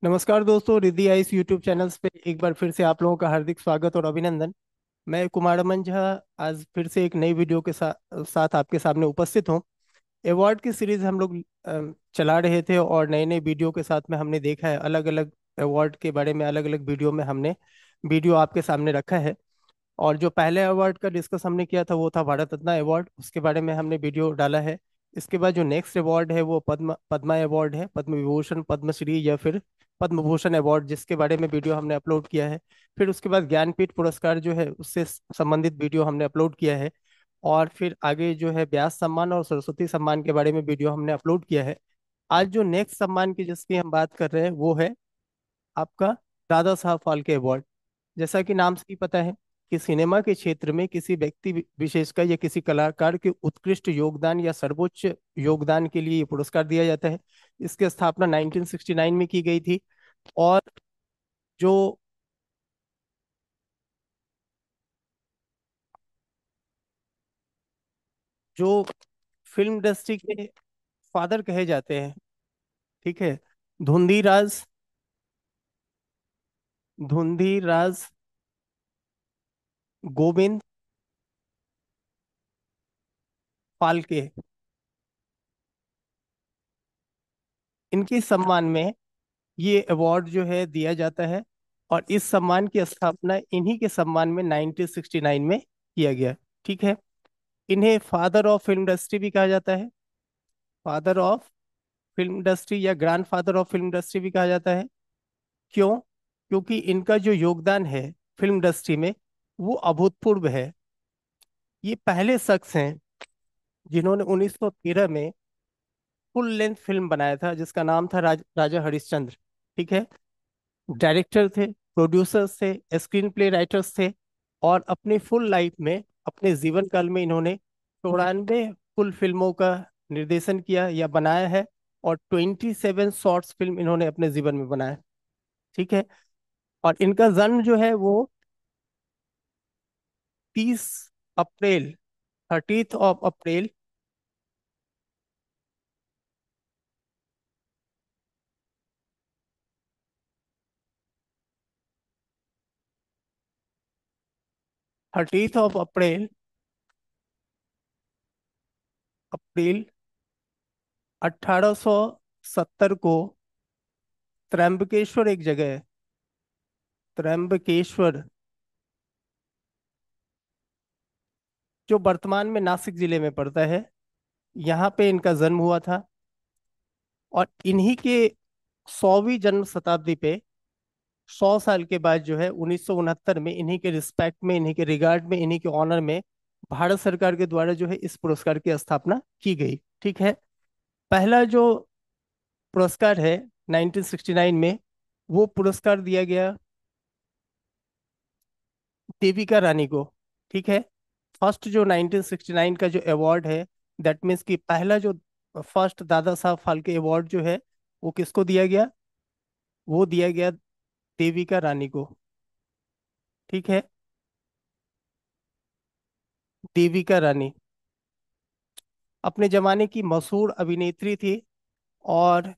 नमस्कार दोस्तों, Riddhi ice YouTube channels पे एक बार फिर से आप लोगों का हार्दिक स्वागत और अभिनंदन। मैं कुमार अमन झा आज फिर से एक नई वीडियो के साथ आपके सामने उपस्थित हूँ। अवार्ड की सीरीज हम लोग चला रहे थे और नए नए वीडियो के साथ में हमने देखा है अलग अलग अवार्ड के बारे में। अलग अलग वीडियो में हमने वीडियो आपके सामने रखा है। और जो पहले अवार्ड का डिस्कस हमने किया था वो था भारत रत्न अवार्ड, उसके बारे में हमने वीडियो डाला है। इसके बाद जो नेक्स्ट अवार्ड है वो पद्मा अवार्ड है, पद्म विभूषण, पद्मश्री या फिर पद्म भूषण अवार्ड, जिसके बारे में वीडियो हमने अपलोड किया है। फिर उसके बाद ज्ञानपीठ पुरस्कार जो है उससे संबंधित वीडियो हमने अपलोड किया है। और फिर आगे जो है व्यास सम्मान और सरस्वती सम्मान के बारे में वीडियो हमने अपलोड किया है। आज जो नेक्स्ट सम्मान की जिसकी हम बात कर रहे हैं वो है आपका दादा साहब फाल्के अवार्ड। जैसा कि नाम से ही पता है कि सिनेमा के क्षेत्र में किसी व्यक्ति विशेष का या किसी कलाकार के उत्कृष्ट योगदान या सर्वोच्च योगदान के लिए ये पुरस्कार दिया जाता है। इसकी स्थापना 1969 में की गई थी। और जो जो फिल्म इंडस्ट्री के फादर कहे जाते हैं, ठीक है, धुंधीराज धुंधीराज गोविंद फाल्के, इनके सम्मान में ये अवार्ड जो है दिया जाता है। और इस सम्मान की स्थापना इन्हीं के सम्मान में 1969 में किया गया। ठीक है। इन्हें फादर ऑफ फिल्म इंडस्ट्री भी कहा जाता है। फादर ऑफ फिल्म इंडस्ट्री या grand father of film industry भी कहा जाता है। क्यों? क्योंकि इनका जो योगदान है फिल्म इंडस्ट्री में वो अभूतपूर्व है। ये पहले शख्स हैं जिन्होंने 1913 में फुल लेंथ फिल्म बनाया था जिसका नाम था राजा हरिश्चंद्र। ठीक है। डायरेक्टर थे, प्रोड्यूसर्स थे, स्क्रीन प्ले राइटर्स थे। और अपनी फुल लाइफ में, अपने जीवन काल में इन्होंने 94 फुल फिल्मों का निर्देशन किया या बनाया है। और 27 शॉर्ट्स फिल्म इन्होंने अपने जीवन में बनाया। ठीक है। और इनका जन्म जो है वो 30 अप्रैल, 30th of April 30th of April अप्रैल 1870 को त्र्यंबकेश्वर एक जगह है, त्र्यंबकेश्वर, जो वर्तमान में नासिक जिले में पड़ता है, यहाँ पे इनका जन्म हुआ था। और इन्हीं के 100वीं जन्म शताब्दी पे 100 साल के बाद जो है 1969 में इन्हीं के रिस्पेक्ट में, इन्हीं के रिगार्ड में, इन्हीं के ऑनर में भारत सरकार के द्वारा जो है इस पुरस्कार की स्थापना की गई। ठीक है। पहला जो पुरस्कार है 1969 में, वो पुरस्कार दिया गया देविका रानी को। ठीक है। फर्स्ट जो 1969 का जो अवार्ड है, दैट मीन्स कि पहला जो फर्स्ट दादा साहब फाल्के अवार्ड जो है वो किसको दिया गया? वो दिया गया देविका रानी को। ठीक है। देविका रानी अपने जमाने की मशहूर अभिनेत्री थी। और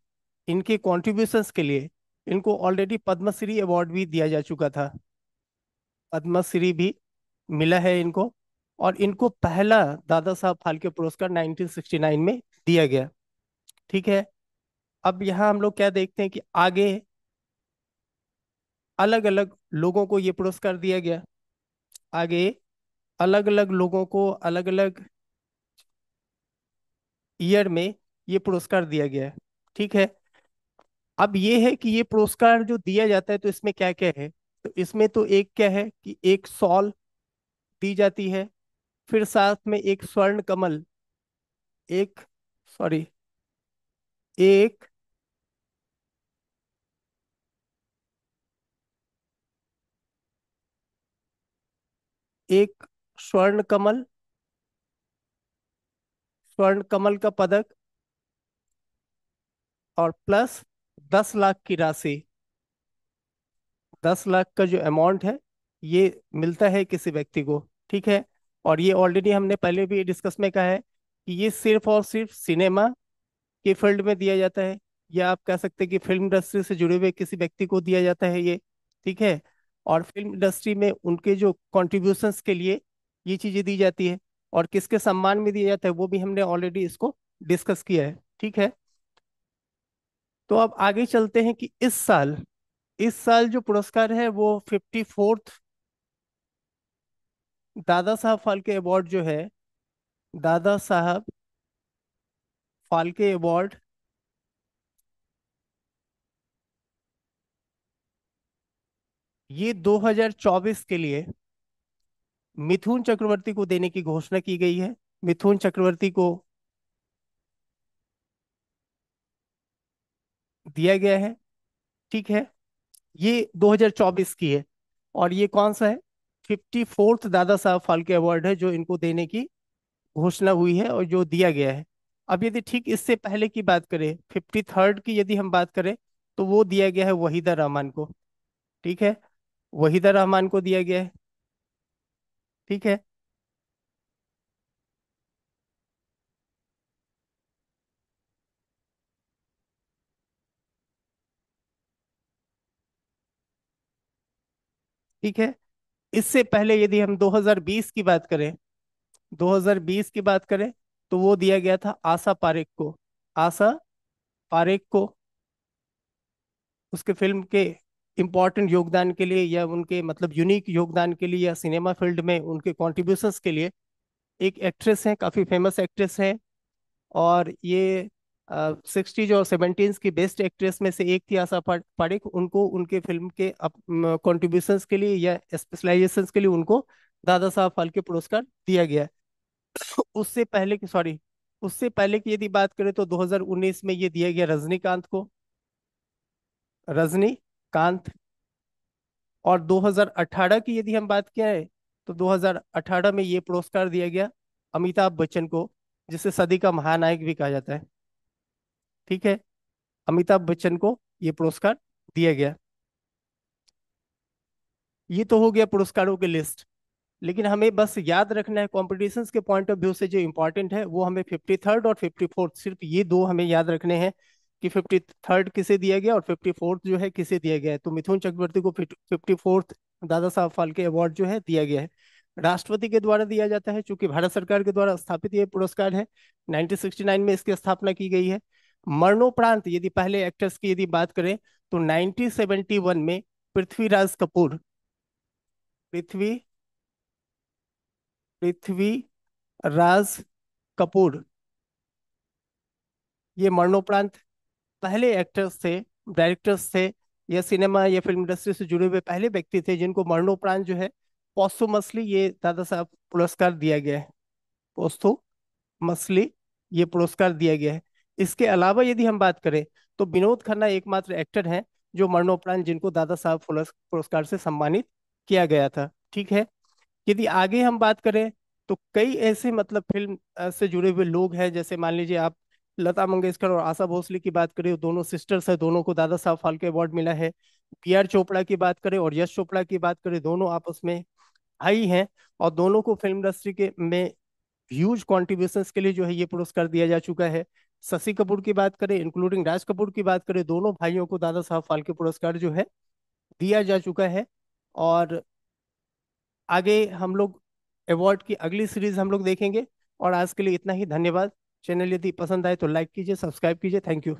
इनके कॉन्ट्रीब्यूशंस के लिए इनको ऑलरेडी पद्मश्री अवार्ड भी दिया जा चुका था। पद्मश्री भी मिला है इनको। और इनको पहला दादा साहब फाल्के पुरस्कार 1969 में दिया गया। ठीक है। अब यहाँ हम लोग क्या देखते हैं कि आगे अलग अलग लोगों को ये पुरस्कार दिया गया। आगे अलग अलग लोगों को अलग अलग ईयर में ये पुरस्कार दिया गया है। ठीक है। अब ये है कि ये पुरस्कार जो दिया जाता है तो इसमें क्या क्या है। तो इसमें तो एक क्या है कि एक शॉल दी जाती है। फिर साथ में एक स्वर्ण कमल, एक, सॉरी, एक एक स्वर्ण कमल, स्वर्ण कमल का पदक, और प्लस 10 लाख की राशि। 10 लाख का जो अमाउंट है ये मिलता है किसी व्यक्ति को। ठीक है। और ये ऑलरेडी हमने पहले भी डिस्कस में कहा है कि ये सिर्फ और सिर्फ सिनेमा के फील्ड में दिया जाता है। या आप कह सकते हैं कि फिल्म इंडस्ट्री से जुड़े हुए किसी व्यक्ति को दिया जाता है ये। ठीक है। और फिल्म इंडस्ट्री में उनके जो कॉन्ट्रीब्यूशंस के लिए ये चीजें दी जाती है। और किसके सम्मान में दिया जाता है वो भी हमने ऑलरेडी इसको डिस्कस किया है। ठीक है। तो अब आगे चलते हैं कि इस साल जो पुरस्कार है वो 54th दादा साहब फाल्के अवार्ड जो है, दादा साहब फाल्के अवार्ड, ये 2024 के लिए मिथुन चक्रवर्ती को देने की घोषणा की गई है। मिथुन चक्रवर्ती को दिया गया है। ठीक है। ये 2024 की है। और ये कौन सा है? 54th दादा साहब फाल्के अवार्ड है जो इनको देने की घोषणा हुई है और जो दिया गया है। अब यदि ठीक इससे पहले की बात करें, 53rd की यदि हम बात करें, तो वो दिया गया है वहीदा रहमान को। ठीक है। वहीदा रहमान को दिया गया है। ठीक है। ठीक है। इससे पहले यदि हम 2020 की बात करें, 2020 की बात करें, तो वो दिया गया था आशा पारेख को। आशा पारेख को उसके फिल्म के इम्पोर्टेंट योगदान के लिए, या उनके मतलब यूनिक योगदान के लिए, या सिनेमा फील्ड में उनके कॉन्ट्रीब्यूशंस के लिए। एक एक्ट्रेस हैं, काफी फेमस एक्ट्रेस हैं। और ये 60s और 70s की बेस्ट एक्ट्रेस में से एक थी आशा पारेख। उनको उनके फिल्म के कॉन्ट्रीब्यूशंस के लिए या स्पेशलाइजेशंस के लिए उनको दादा साहब फाल्के पुरस्कार दिया गया है। उससे पहले की सॉरी उससे पहले की यदि बात करें तो 2019 में ये दिया गया रजनीकांत को। रजनीकांत। और 2018 की यदि हम बात करें, तो 2018 में ये पुरस्कार दिया गया अमिताभ बच्चन को, जिसे सदी का महानायक भी कहा जाता है। ठीक है। अमिताभ बच्चन को ये पुरस्कार दिया गया। ये तो हो गया पुरस्कारों की लिस्ट। लेकिन हमें बस याद रखना है कॉम्पिटिशन्स के पॉइंट ऑफ व्यू से जो इंपॉर्टेंट है वो हमें 53rd और 54th, सिर्फ ये दो हमें याद रखने हैं कि 53rd किसे दिया गया और 54th जो है किसे दिया गया है। तो मिथुन चक्रवर्ती को 54th दादा साहब फाल्के अवार्ड जो है दिया गया है। राष्ट्रपति के द्वारा दिया जाता है, चूंकि भारत सरकार के द्वारा स्थापित ये पुरस्कार है। 1969 में इसकी स्थापना की गई है। मरणोपरांत यदि पहले एक्टर्स की यदि बात करें, तो 1971 में पृथ्वीराज कपूर, पृथ्वी पृथ्वीराज कपूर, ये मरणोपरांत पहले एक्टर्स थे, डायरेक्टर्स थे, या सिनेमा या फिल्म इंडस्ट्री से जुड़े हुए पहले व्यक्ति थे जिनको मरणोपरांत जो है पॉस्थुमसली ये दादा साहब पुरस्कार दिया गया है। पोस्थुमसली ये पुरस्कार दिया गया है। इसके अलावा यदि हम बात करें, तो विनोद खन्ना एकमात्र एक्टर हैं जो मरणोपरांत जिनको दादा साहब पुरस्कार से सम्मानित किया गया था। ठीक है। यदि आगे हम बात करें, तो कई ऐसे मतलब फिल्म से जुड़े हुए लोग हैं, जैसे मान लीजिए आप लता मंगेशकर और आशा भोसले की बात करें, दोनों सिस्टर्स है, दोनों को दादा साहब फाल्के अवार्ड मिला है। पीआर चोपड़ा की बात करें और यश चोपड़ा की बात करें, दोनों आपस में भाई हैं। और दोनों को फिल्म इंडस्ट्री के में ह्यूज कॉन्ट्रीब्यूशंस के लिए जो है ये पुरस्कार दिया जा चुका है। शशि कपूर की बात करें, इंक्लूडिंग राज कपूर की बात करें, दोनों भाइयों को दादा साहब फाल्के पुरस्कार जो है दिया जा चुका है। और आगे हम लोग अवार्ड की अगली सीरीज हम लोग देखेंगे। और आज के लिए इतना ही। धन्यवाद। चैनल यदि पसंद आए तो लाइक कीजिए, सब्सक्राइब कीजिए। Thank you.